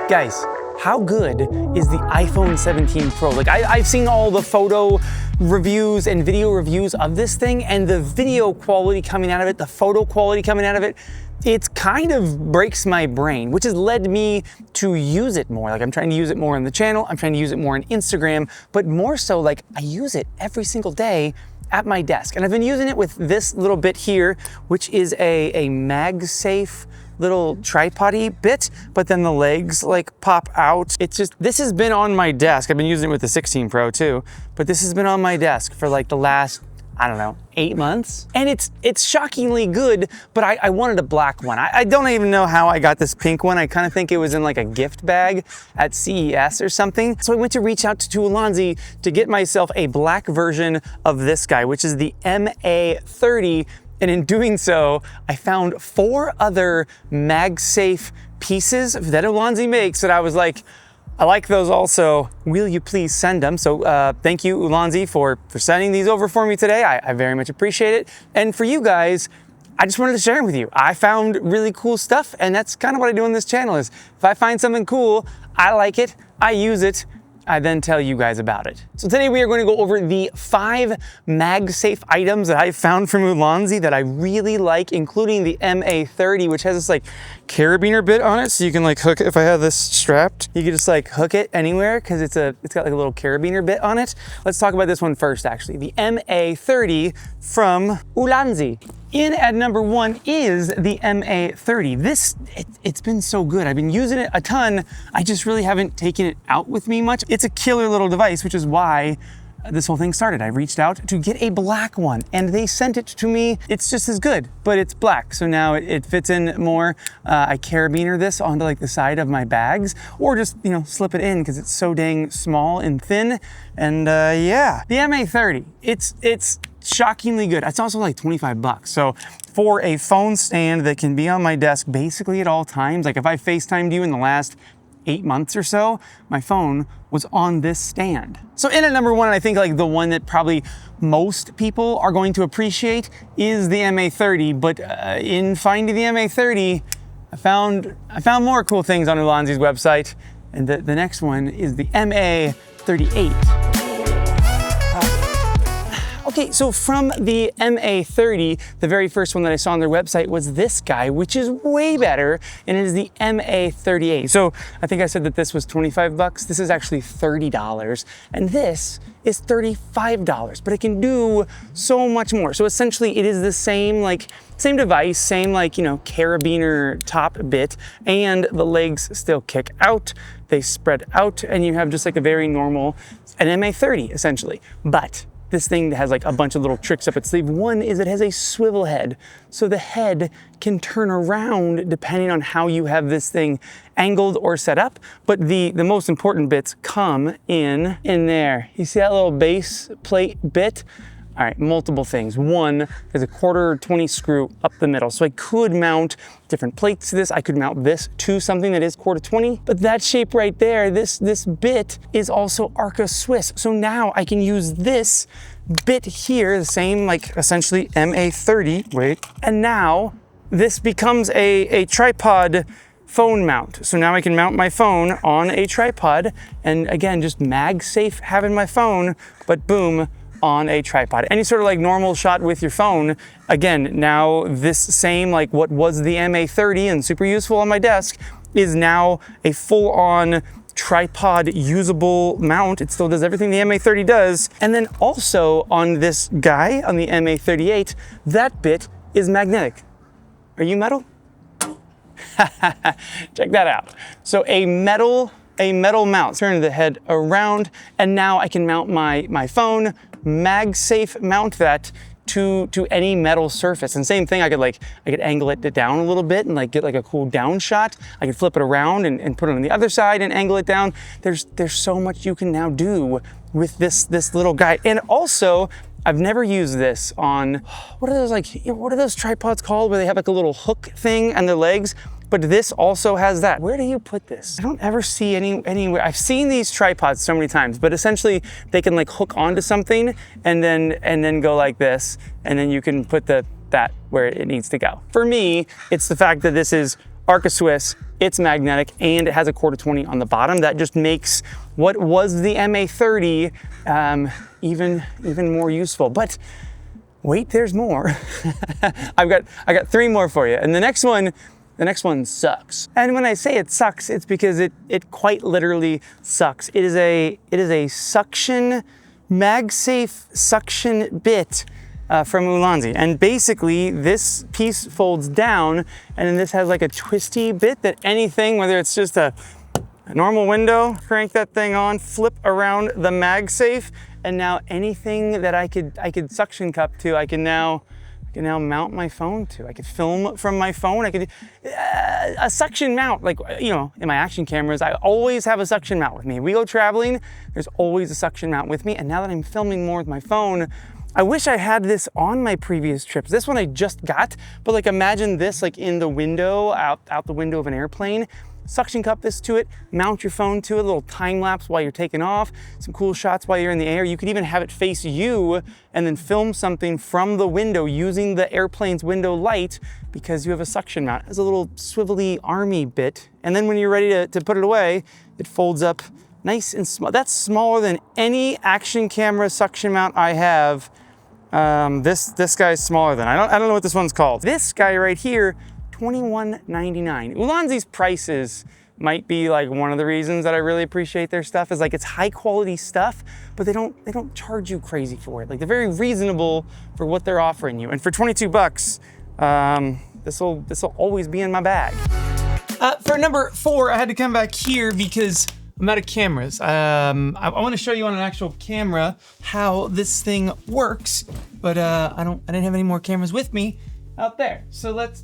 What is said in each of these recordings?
Guys, how good is the iPhone 17 Pro? Like I've seen all the photo reviews and video reviews of this thing, and the video quality coming out of it, the photo quality coming out of it, it kind of breaks my brain, which has led me to use it more. Like I'm trying to use it more on the channel, I'm trying to use it more on Instagram, but more so like I use it every single day at my desk. And I've been using it with this little bit here, which is a Magsafe little tripod-y bit, but then the legs like pop out. It's just, this has been on my desk. I've been using it with the 16 Pro too, but this has been on my desk for like the last, I don't know, 8 months. And it's shockingly good, but I wanted a black one. I don't even know how I got this pink one. I kind of think it was in like a gift bag at CES or something. So I went to reach out to Ulanzi to get myself a black version of this guy, which is the MA30. And in doing so, I found 4 other Magsafe pieces that Ulanzi makes that I was like, I like those also. Will you please send them? So thank you, Ulanzi, for sending these over for me today. I very much appreciate it. And for you guys, I just wanted to share them with you. I found really cool stuff, and that's kind of what I do on this channel is if I find something cool, I like it, I use it, I then tell you guys about it. So today we are going to go over the 5 Magsafe items that I found from Ulanzi that I really like, including the MA30, which has this like carabiner bit on it. So you can like hook it. If I have this strapped, you can just like hook it anywhere because it's got like a little carabiner bit on it. Let's talk about this one first, actually. The MA30 from Ulanzi. In at number 1 is the MA30. It's been so good. I've been using it a ton. I just really haven't taken it out with me much. It's a killer little device, which is why this whole thing started. I reached out to get a black one and they sent it to me. It's just as good, but it's black. So now it fits in more. I carabiner this onto like the side of my bags or just, you know, slip it in because it's so dang small and thin. And yeah, the MA30, it's shockingly good. It's also like 25 bucks. So for a phone stand that can be on my desk basically at all times, like if I FaceTimed you in the last 8 months or so, my phone was on this stand. So in at number 1, and I think like the one that probably most people are going to appreciate is the MA30, but in finding the MA30, I found more cool things on Ulanzi's website, and the next one is the MA38. Okay, so from the MA30, the very first one that I saw on their website was this guy, which is way better, and it is the MA38. So I think I said that this was 25 bucks. This is actually $30, and this is $35, but it can do so much more. So essentially it is the same device, same like, you know, carabiner top bit, and the legs still kick out, they spread out, and you have just like a very normal, an MA30 essentially. But this thing has like a bunch of little tricks up its sleeve. One is it has a swivel head, so the head can turn around depending on how you have this thing angled or set up. But the most important bits come in there. You see that little base plate bit? All right, multiple things. One, there's a 1/4-20 screw up the middle. So I could mount different plates to this. I could mount this to something that is 1/4-20, but that shape right there, this bit is also arca Swiss. So now I can use this bit here, the same like essentially MA30, wait, and now this becomes a tripod phone mount. So now I can mount my phone on a tripod, and again, just Magsafe having my phone, but boom, on a tripod. Any sort of like normal shot with your phone, again, now this same like what was the MA30 and super useful on my desk is now a full-on tripod usable mount. It still does everything the MA30 does. And then also on this guy, on the MA38, that bit is magnetic. Are you metal? Check that out. So a metal mount. Turn the head around, and now I can mount my phone, Magsafe mount that to any metal surface. And same thing, I could angle it down a little bit and like get like a cool down shot. I could flip it around and put it on the other side and angle it down. There's so much you can now do with this little guy. And also, I've never used this on, what are those tripods called where they have like a little hook thing on their legs? But this also has that. Where do you put this? I don't ever see anywhere. I've seen these tripods so many times, but essentially they can like hook onto something and then go like this, and then you can put that where it needs to go. For me, it's the fact that this is Arca Swiss, it's magnetic, and it has a quarter 20 on the bottom. That just makes what was the MA30 even more useful. But wait, there's more. I got 3 more for you, and the next one sucks. And when I say it sucks, it's because it quite literally sucks. It is a suction, Magsafe suction bit from Ulanzi. And basically this piece folds down, and then this has like a twisty bit that anything, whether it's just a normal window, crank that thing on, flip around the Magsafe, and now anything that I could suction cup to, I can now mount my phone to. I could film from my phone. I could a suction mount, like, you know, in my action cameras, I always have a suction mount with me. We go traveling, there's always a suction mount with me. And now that I'm filming more with my phone, I wish I had this on my previous trips. This one I just got, but like imagine this like in the window, out the window of an airplane. Suction cup this to it, mount your phone to it, a little time lapse while you're taking off, some cool shots while you're in the air. You could even have it face you and then film something from the window using the airplane's window light because you have a suction mount. It's a little swivelly army bit. And then when you're ready to put it away, it folds up nice and small. That's smaller than any action camera suction mount I have. This guy's smaller than, I don't know what this one's called. This guy right here, $21.99. Ulanzi's prices might be like one of the reasons that I really appreciate their stuff, is like it's high quality stuff, but they don't charge you crazy for it. Like they're very reasonable for what they're offering you. And for 22 bucks, this will always be in my bag. For number 4, I had to come back here because I'm out of cameras. I want to show you on an actual camera how this thing works, but I didn't have any more cameras with me out there. So let's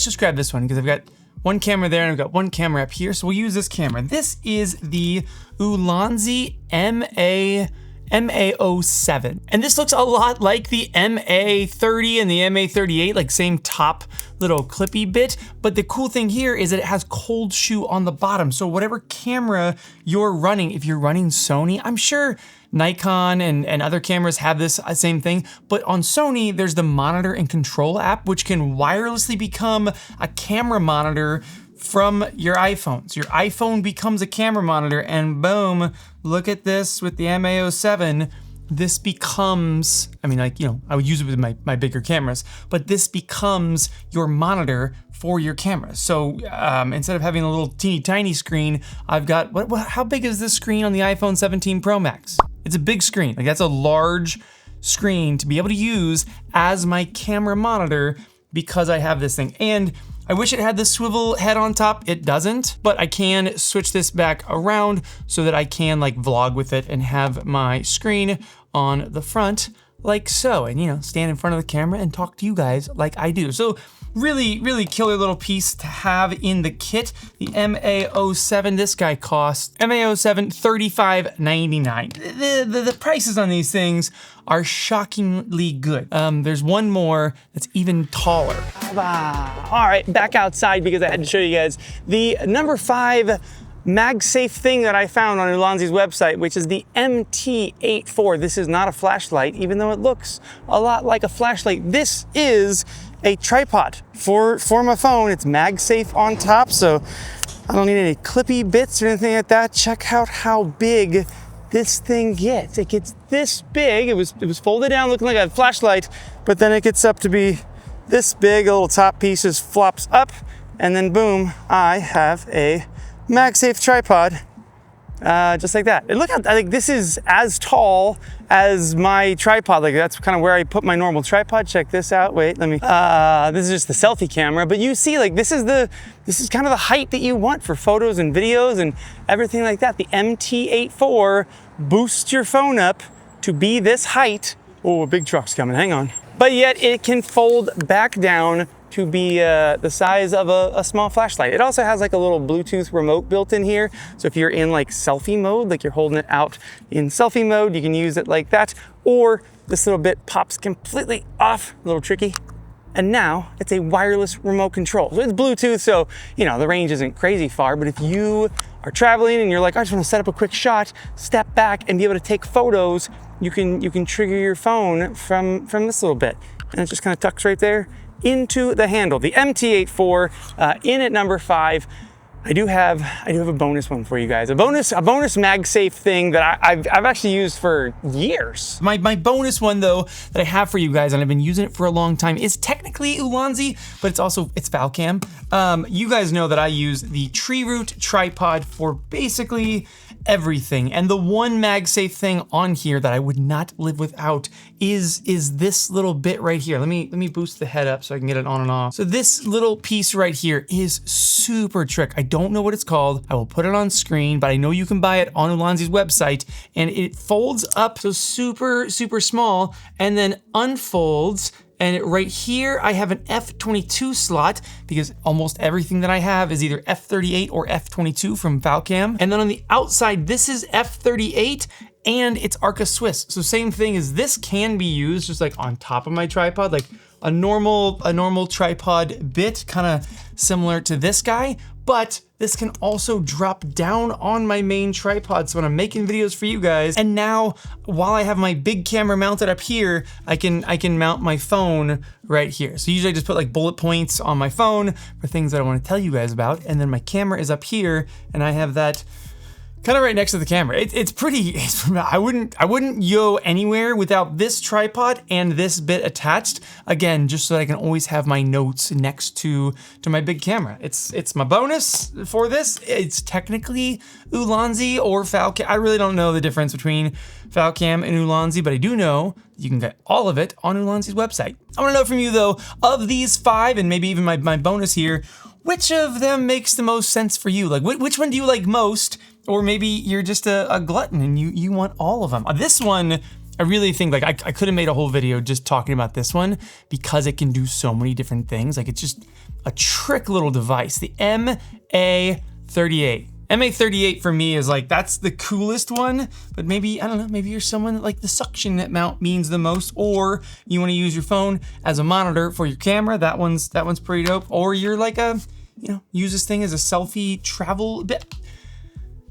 just grab this one because I've got one camera there and I've got one camera up here. So we'll use this camera. This is the Ulanzi MA07. And this looks a lot like the MA30 and the MA38, like same top little clippy bit. But the cool thing here is that it has cold shoe on the bottom. So whatever camera you're running, if you're running Sony, I'm sure Nikon and other cameras have this same thing, but on Sony, there's the monitor and control app, which can wirelessly become a camera monitor from your iPhone. So your iPhone becomes a camera monitor, and boom, look at this with the MA07. This becomes, I mean, like, you know, I would use it with my bigger cameras, but this becomes your monitor for your camera. So instead of having a little teeny tiny screen, I've got, how big is this screen on the iPhone 17 Pro Max? It's a big screen. Like that's a large screen to be able to use as my camera monitor because I have this thing. And I wish it had the swivel head on top. It doesn't, but I can switch this back around so that I can like vlog with it and have my screen on the front like so, and you know, stand in front of the camera and talk to you guys like I do. So really, really killer little piece to have in the kit. The MA07, this guy costs, MA07, $35.99. The prices on these things are shockingly good. There's one more that's even taller. All right, back outside because I had to show you guys the number 5 Magsafe thing that I found on Ulanzi's website, which is the MT8 This is not a flashlight, even though it looks a lot like a flashlight. This is a tripod for my phone. It's Magsafe on top, so I don't need any clippy bits or anything like that. Check out how big this thing gets. It gets this big. It was folded down looking like a flashlight, but then it gets up to be this big. A little top piece just flops up, and then boom, I have a Magsafe tripod, just like that. And look how, I think this is as tall as my tripod. Like that's kind of where I put my normal tripod. Check this out. Wait, let me, this is just the selfie camera, but you see, like this is kind of the height that you want for photos and videos and everything like that. The MT8 boosts your phone up to be this height. Oh, a big truck's coming, hang on. But yet it can fold back down to be the size of a small flashlight. It also has like a little Bluetooth remote built in here. So if you're in like selfie mode, like you're holding it out in selfie mode, you can use it like that. Or this little bit pops completely off, a little tricky. And now it's a wireless remote control. So it's Bluetooth, so you know the range isn't crazy far, but if you are traveling and you're like, I just want to set up a quick shot, step back and be able to take photos, you can trigger your phone from this little bit. And it just kind of tucks right there into the handle. The MT84 in at number 5. I do have a bonus one for you guys. A bonus Magsafe thing that I've actually used for years. My bonus one though that I have for you guys, and I've been using it for a long time, is technically Ulanzi, but it's Valcam. You guys know that I use the TreeRoot Tripod for basically everything. And the one MagSafe thing on here that I would not live without is this little bit right here. Let me boost the head up so I can get it on and off. So this little piece right here is super trick. I don't know what it's called. I will put it on screen, but I know you can buy it on Ulanzi's website, and it folds up so super small and then unfolds. And right here, I have an F22 slot because almost everything that I have is either F38 or F22 from Valcam. And then on the outside, this is F38 and it's Arca Swiss. So same thing as this can be used just like on top of my tripod, like a normal tripod bit, kind of similar to this guy, but this can also drop down on my main tripod. So when I'm making videos for you guys, and now while I have my big camera mounted up here, I can mount my phone right here. So usually I just put like bullet points on my phone for things that I want to tell you guys about. And then my camera is up here and I have that kind of right next to the camera. I wouldn't yo anywhere without this tripod and this bit attached. Again, just so that I can always have my notes next to my big camera. It's my bonus for this. It's technically Ulanzi or Valcam. I really don't know the difference between Valcam and Ulanzi, but I do know you can get all of it on Ulanzi's website. I want to know from you though, of these 5 and maybe even my bonus here, which of them makes the most sense for you? Like which one do you like most? Or maybe you're just a glutton and you want all of them. This one, I really think like I could have made a whole video just talking about this one because it can do so many different things. Like it's just a trick little device. The MA38. MA38 for me is like, that's the coolest one, but maybe, I don't know, maybe you're someone that like the suction mount means the most, or you want to use your phone as a monitor for your camera. That one's pretty dope. Or you're like use this thing as a selfie travel bit.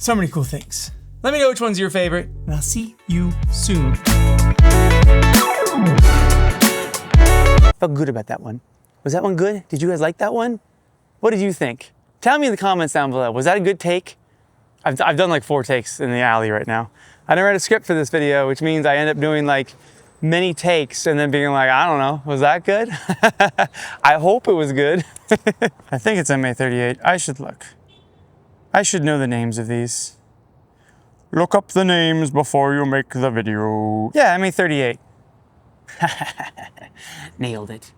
So many cool things. Let me know which one's your favorite, and I'll see you soon. Felt good about that one. Was that one good? Did you guys like that one? What did you think? Tell me in the comments down below. Was that a good take? I've done like 4 takes in the alley right now. I didn't write a script for this video, which means I end up doing like many takes and then being like, I don't know, was that good? I hope it was good. I think it's MA38. I should look. I should know the names of these. Look up the names before you make the video. Yeah, MA38. Nailed it.